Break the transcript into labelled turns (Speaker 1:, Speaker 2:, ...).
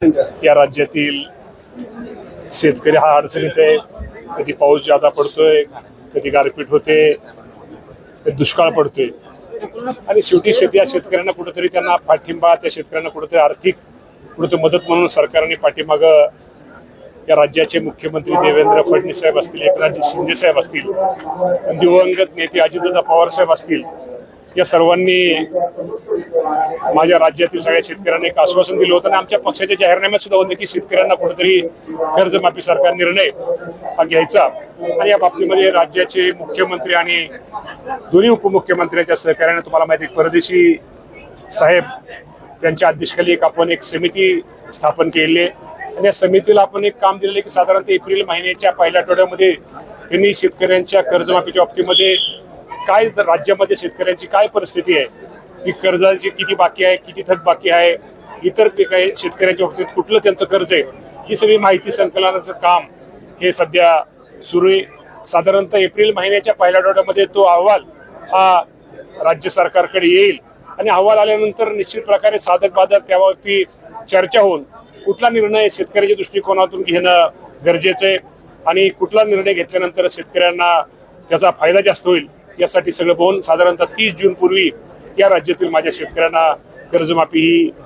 Speaker 1: या राज्यातील शेतकरी हा अडचणीत आहे. कधी पाऊस जादा पडतोय, कधी गारपीट होते, कधी दुष्काळ पडतोय आणि शेवटी या शेतकऱ्यांना कुठेतरी त्यांना पाठिंबा, त्या शेतकऱ्यांना कुठेतरी आर्थिक कुठेतरी मदत म्हणून सरकारने पाठीमाग या राज्याचे मुख्यमंत्री देवेंद्र फडणवीस साहेब असतील, एकनाथ शिंदे साहेब असतील, दिवंगत नेते अजितदादा पवार साहेब असतील, या सर्वांनी माझ्या राज्यातील सगळ्या शेतकऱ्यांना एक आश्वासन दिलं होतं आणि आमच्या पक्षाच्या जाहीरनाम्यात सुद्धा होतं की शेतकऱ्यांना कुठेतरी कर्जमाफीसारखा निर्णय हा घ्यायचा आणि या बाबतीमध्ये राज्याचे मुख्यमंत्री आणि दोन्ही उपमुख्यमंत्र्यांच्या सहकार्याने तुम्हाला माहिती परदेशी साहेब त्यांच्या अध्यक्षतेखाली आपण एक समिती स्थापन केली आहे आणि या समितीला आपण एक काम दिलेलं आहे की साधारणतः एप्रिल महिन्याच्या पहिल्या आठवड्यामध्ये त्यांनी शेतकऱ्यांच्या कर्जमाफीच्या बाबतीमध्ये काय राज्यामध्ये शेतकऱ्यांची काय परिस्थिती आहे, की कर्जाची किती बाकी आहे, किती थक बाकी आहे, इतर काही शेतकऱ्यांच्या बाबतीत कुठलं त्यांचं कर्ज आहे, ही सगळी माहिती संकलनाचं काम हे सध्या सुरू आहे. साधारणतः एप्रिल महिन्याच्या पहिल्या आठवड्यामध्ये तो अहवाल हा राज्य सरकारकडे येईल आणि अहवाल आल्यानंतर निश्चित प्रकारे साधक बाधक त्यावरती चर्चा होऊन कुठला निर्णय शेतकऱ्याच्या दृष्टिकोनातून घेणं गरजेचं आहे आणि कुठला निर्णय घेतल्यानंतर शेतकऱ्यांना त्याचा फायदा जास्त होईल यासाठी सगळं पाहून साधारणतः 30 जून पूर्वी या राज्यातील माझ्या शेतकऱ्यांना कर्जमाफी ही